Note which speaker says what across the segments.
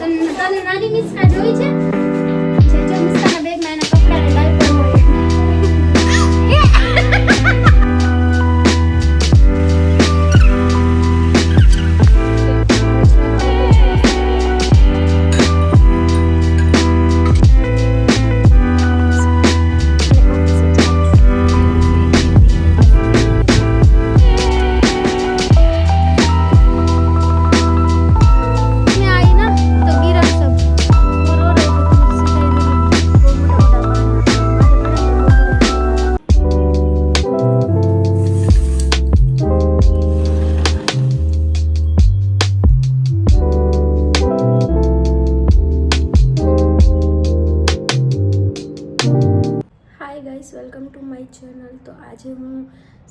Speaker 1: તને નાની મિસ્કા જોઈ છે જો મિસ્કાના બેગમાં એના કપડા ને ડાયપર હોય વેલકમ ટુ માય ચેનલ. તો આજે હું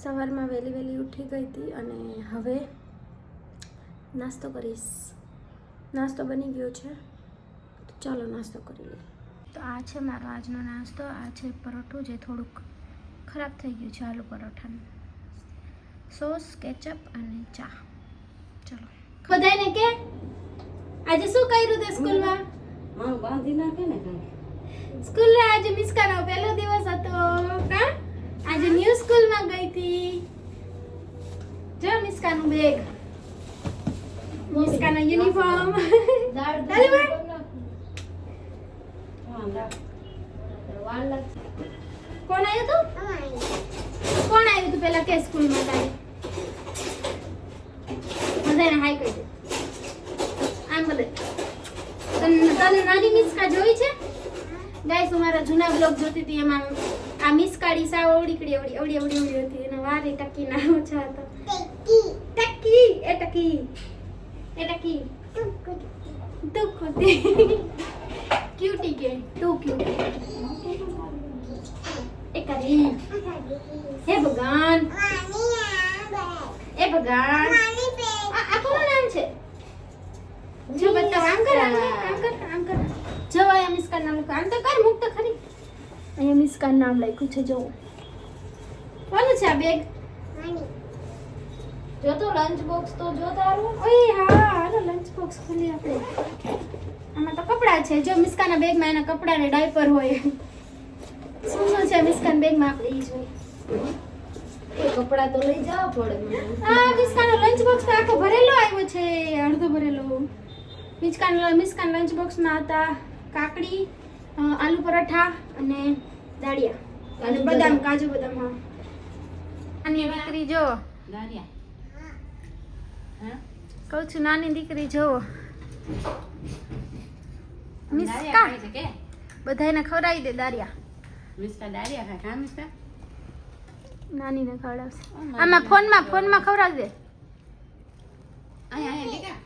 Speaker 1: સવારમાં વહેલી ઉઠી ગઈ હતી અને હવે નાસ્તો કરીશ. નાસ્તો બની ગયો છે તો ચાલો નાસ્તો કરી લઈએ. તો આ છે મારો આજનો નાસ્તો. આ છે પરોઠું જે થોડુંક ખરાબ થઈ ગયું છે, આલુ પરોઠાનું. સોસ, કેચઅપ અને ચા. ચલો બધાને કે આજે શું કર્યું તે સ્કૂલમાં?
Speaker 2: માં બાંધી નાખે ને કાંઈ.
Speaker 1: સ્કૂલે આજે મિસ્કાનો પહેલો દિવસ હતો કા? આજે ન્યૂ સ્કૂલમાં ગઈ હતી. જો મિસ્કાનું બેગ, મિસ્કાનો યુનિફોર્મ. ચાલી ભાઈ કોણ આવ્યું તું? કોણ આવ્યું તું પેલા કે સ્કૂલમાં તારી? બધાને હાય કહી દે. આમ બધે તને નાની મિસ્કા જોઈ છે ગાઈસ? અમારા જૂના બ્લોગ જોતી હતી એમાં આ મિસ્કાડી સાવ ઓવડી હતી. એના વારે ટકી ના ઓછા હતા. ટકી તું ખોટી ક્યુટી કે તું ક્યુટી એ કરી હે ભગવાન એ ભગવાન. આ કોનું નામ છે? જો બતાવ. આમ કર જો અહીંયા મિસ્કાન નામ લખ્યું. આમ તો કર, મુક તો ખરી. અહીંયા મિસ્કાન નામ લખ્યું છે. જો કોનું છે આ બેગ? જો તો લંચ બોક્સ તો જો તારું. ઓય હા, હાલો લંચ બોક્સ ખોલી આપણે. આમાં તો કપડા છે. જો મિસ્કાના બેગમાં એના કપડા ને ડાયપર હોય. શું છે મિસ્કાન બેગમાં આપણે ઈ જોઈએ.
Speaker 2: કપડા તો લઈ જાવ પડે.
Speaker 1: આ મિસ્કાનો લંચ બોક્સ તો આખો ભરેલો આવ્યો છે, અડધો ભરેલો. મિસ્કાન લંચ બોક્સમાં હતા કાકડી, આલુ પરાઠા અને દાળિયા અને બદામ, કાજુ બદામ. હા નાની દીકરી જો
Speaker 2: દાળિયા. હા
Speaker 1: કહું છું નાની દીકરી જો મિસ્કા
Speaker 2: ખાય છે કે
Speaker 1: બધાને ખવડાવી દે દાળિયા.
Speaker 2: મિસ્કા દાળિયા ખાય. ખા મિસ્કા.
Speaker 1: નાનીને ખવડાવશે. આમાં ફોનમાં ખવડાવી દે.
Speaker 2: અહીંયા દીકા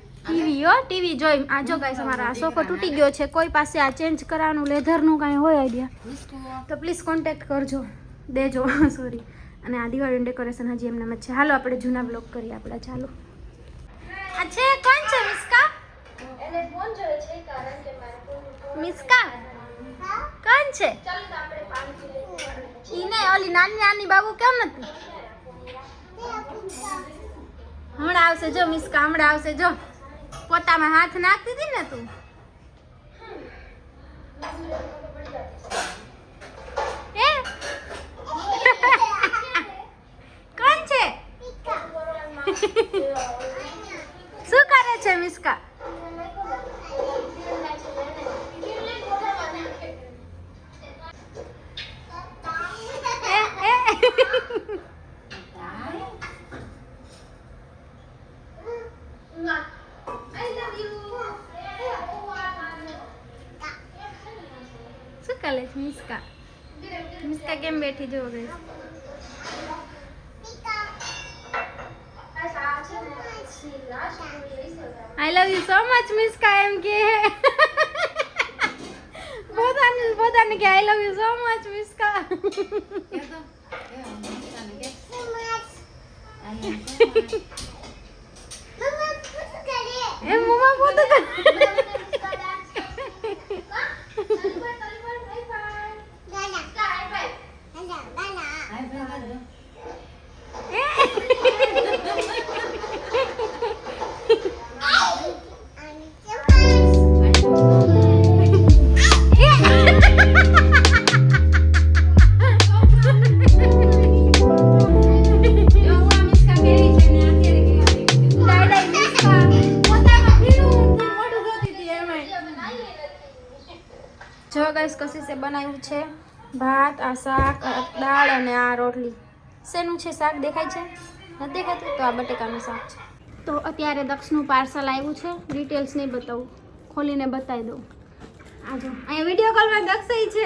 Speaker 1: ટીવી જોઈ. આ જો ગાઈસ અમારા સોફો તૂટી ગયો છે. કોઈ પાસે આ ચેન્જ કરવાનું લેધરનું કાંઈ હોય આઈડિયા તો પ્લીઝ કોન્ટેક્ટ કરજો, દેજો. સોરી. અને આ દિવાળીનું ડેકોરેશન હજી એમનામ જ છે. હાલો આપણે જૂના બ્લોગ કરીએ આપણા. ચાલો. આ છે કોણ છે મિસ્કા? એને ફોન જોવે છે કારણ કે મારા ફોન મિસ્કા કોણ છે? ચાલો તો આપણે પાણી લઈએ. ઈ ને ઓલી નાની બાબુ કેમ નથી? હમણાં આવશે જો મિસ્કા, હમણાં આવશે જો. પોતામાં હાથ નાખતી હતી ને તું. એ કોણ છે? શું કરે છે મિસ્કા? શું કરે છે મિસ્કા? મિસ્કા કેમ બેઠી જો ગઈ? આઈ લવ યુ સો મચ મિસ્કા એમ કે પોતાને કે આઈ લવ યુ સો મચ મિસ્કા. એ મમ્મા પોતે જો ગાઈસ કશીશે બનાવ્યું છે ભાત, આ શાક, આ દાળ અને આ રોટલી. શેનું છે શાક દેખાય છે? નથી દેખાતું? તો આ બટેકાનું શાક છે. તો અત્યારે દક્ષનું પાર્સલ આવ્યું છે. ડિટેલ્સ નહીં બતાવું, ખોલીને બતાવી દઉં. આ જો અહીંયા વિડીયો કોલમાં દક્ષ છે.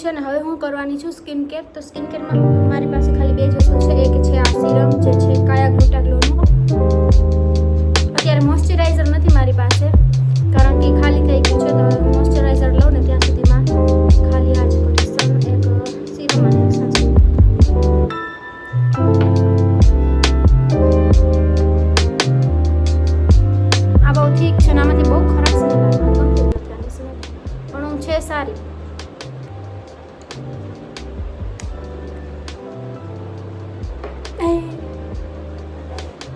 Speaker 1: છે ને હવે હું કરવાની છું સ્કિન કેર. તો સ્કિન કેરમાં મારી પાસે ખાલી 2 જ વસ્તુ છે. એક છે આ સિરમ જે છે કાયા ગ્લુટાગ્લોનું. અત્યારે મોઇશ્ચરાઇઝર નથી મારી પાસે કારણ કે ખાલી થઈ ગયું છે. તો મોઇશ્ચરાઇઝર લઉં ને ત્યાં સુધીમાં ખાલી આ જ કરીશ. એક સિરમ અને એક સનસ્ક્રીન. આ બહુ ઠીક છે ને આમાંથી બહુ ખરાબ સ્મેલ આવે. ગમતી નથી આની સ્મેલ, પણ હું છે સારી.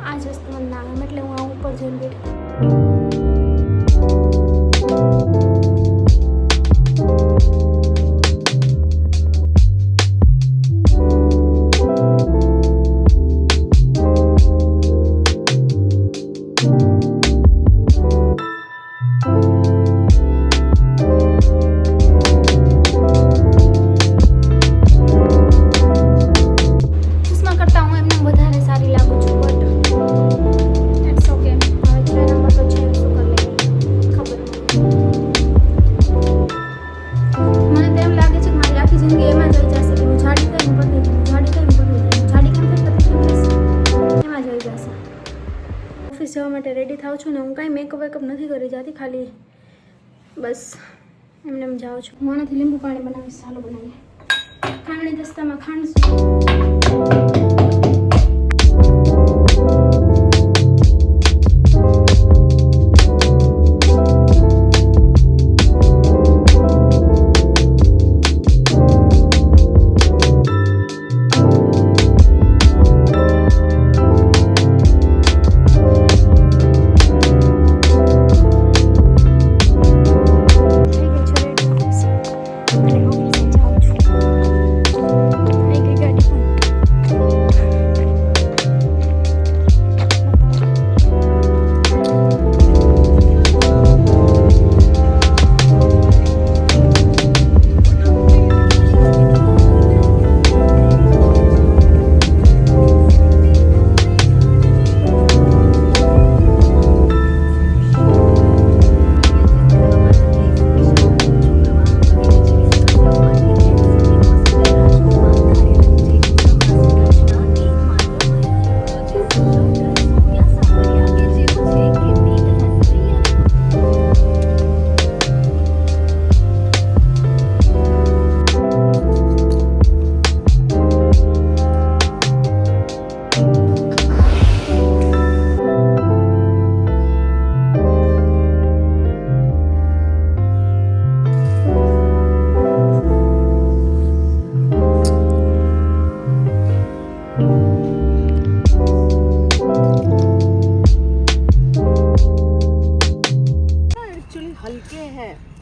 Speaker 1: આ જ વસ્તુ મને ના ગમે એટલે હું આ ઉપર જઈને બેઠી. જવા માટે રેડી થાઉં છું ને હું કાંઈ મેકઅપ વેકઅપ નથી કરી જતી, ખાલી બસ એમને એમ જાઉં છું. હું આનાથી લીંબુ પાણી બનાવીશ. ચાલો બનાવીએ. ખાંડની દસ્તામાં ખાંડશું.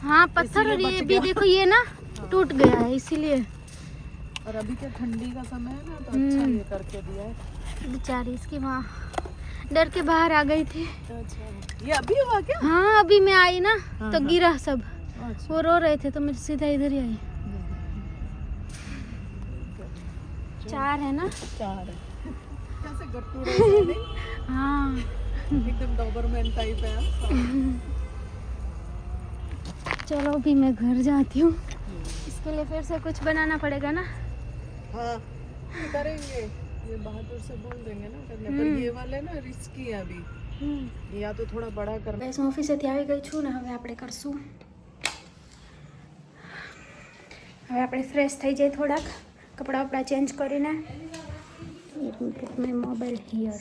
Speaker 1: हाँ पत्थर, और ये भी देखो ये ना टूट गया है इसीलिए।
Speaker 3: और अभी क्या ठंडी का समय है ना, तो अच्छा ये करके दिया है।
Speaker 1: बेचारी इसकी माँ डर के बाहर आ गई थी।
Speaker 3: ये अभी हुआ क्या?
Speaker 1: हाँ अभी मैं आई ना
Speaker 3: हाँ,
Speaker 1: तो
Speaker 3: हाँ।
Speaker 1: गिरा सब।
Speaker 3: अच्छा।
Speaker 1: वो रो रहे थे तो मैं सीधा इधर ही आई। 4 है ना?
Speaker 3: 4 है। कैसे गट्टू रहे
Speaker 1: हाँ
Speaker 3: एकदम डॉबरमैन टाइप है।
Speaker 1: चलो अभी मैं घर जाती हूँ। इसके लिए फिर से कुछ बनाना पड़ेगा ना।
Speaker 3: हाँ करेंगे, ये बहादुर से बोल देंगे ना करने, पर ये वाले ना रिस्की है अभी, या तो थोड़ा बड़ा करना।
Speaker 1: બસ હું ઓફિસેથી આવી ગઈ છું ને હવે આપણે કરશું, હવે આપણે ફ્રેશ થઈ જાય થોડાક, કપડાં વપડા ચેન્જ કરીને. મેં મોબાઈલ હિયર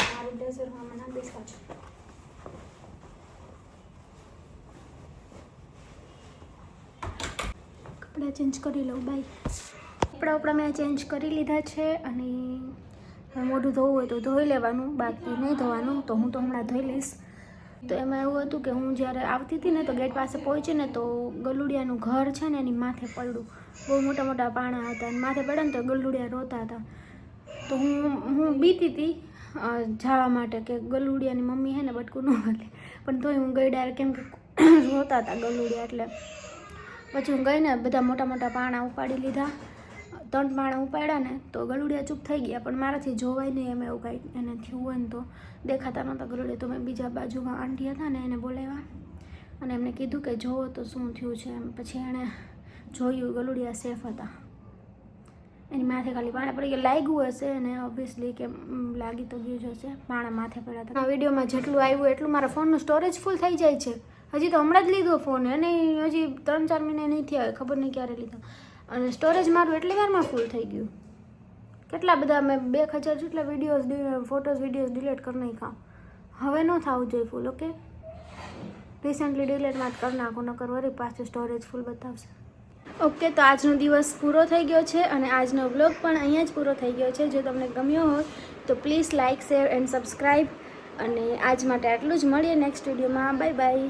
Speaker 1: મારું ડેઝરમાં મને બેસવા છું. કપડાં ચેન્જ કરી લઉં. બાય. કપડાં મેં ચેન્જ કરી લીધા છે અને મોઢું ધોવું હોય તો ધોઈ લેવાનું, બાકી નહીં ધોવાનું. તો હું તો હમણાં ધોઈ લઈશ. તો એમાં એવું હતું કે હું જ્યારે આવતી હતી ને તો ગેટ પાસે પહોંચી ને તો ગલુડિયાનું ઘર છે ને એની માથે પડ્યું. બહુ મોટા મોટા પાણા હતા અને માથે પડ્યા ને તો ગલુડિયા રોતા હતા. તો હું બીતી હતી જવા માટે કે ગલુડિયાની મમ્મી હે ને બટકું ન મળે, પણ તોય હું ગઈ ડાયરેક્ટ, કેમ કે રોતા હતા ગલુડિયા. એટલે પછી હું ગઈને બધા મોટા મોટા પાણા ઉપાડી લીધા. 3 પાણા ઉપાડ્યા ને તો ગલુડિયા ચૂપ થઈ ગયા, પણ મારાથી જોવાય નહીં એમ એવું કાંઈ એને થયું હોય ને તો દેખાતા નહોતા ગલુડિયા. તો મેં બીજા બાજુમાં આંટી હતા ને એને બોલાવ્યા અને એમને કીધું કે જોવો તો શું થયું છે એમ. પછી એણે જોયું, ગલુડિયા સેફ હતા. એની માથે ખાલી પાણા પડી ગયા, લાગ્યું હશે અને ઓબ્વિયસલી કે લાગી તો ગયું જ હશે, પાણા માથે પડ્યા હતા. આ વિડીયોમાં જેટલું આવ્યું એટલું મારા ફોનનું સ્ટોરેજ ફૂલ થઈ જાય છે. હજી તો હમણાં જ લીધો ફોન, એને હજી 3-4 મહિના નહીં થયા, ખબર નહીં ક્યારે લીધો. અને સ્ટોરેજ મારું એટલી વારમાં ફૂલ થઈ ગયું. કેટલા બધા મેં 2000 જેટલા વિડીયોઝ, ફોટોઝ, વિડીયોઝ ડિલીટ કરી નાખ્યા. હવે ન થવું જોઈએ ફૂલ. ઓકે, રિસેન્ટલી ડિલીટમાં જ કરી નાખો, નકર વળી પાછું સ્ટોરેજ ફૂલ બતાવશે. ઓકે, તો આજનો દિવસ પૂરો થઈ ગયો છે અને આજનો વ્લોગ પણ અહીંયા જ પૂરો થઈ ગયો છે. જો તમને ગમ્યો હોય તો please like, share and subscribe. અને આજ માટે આટલું જ. મળીએ નેક્સ્ટ વિડીયોમાં. Bye bye.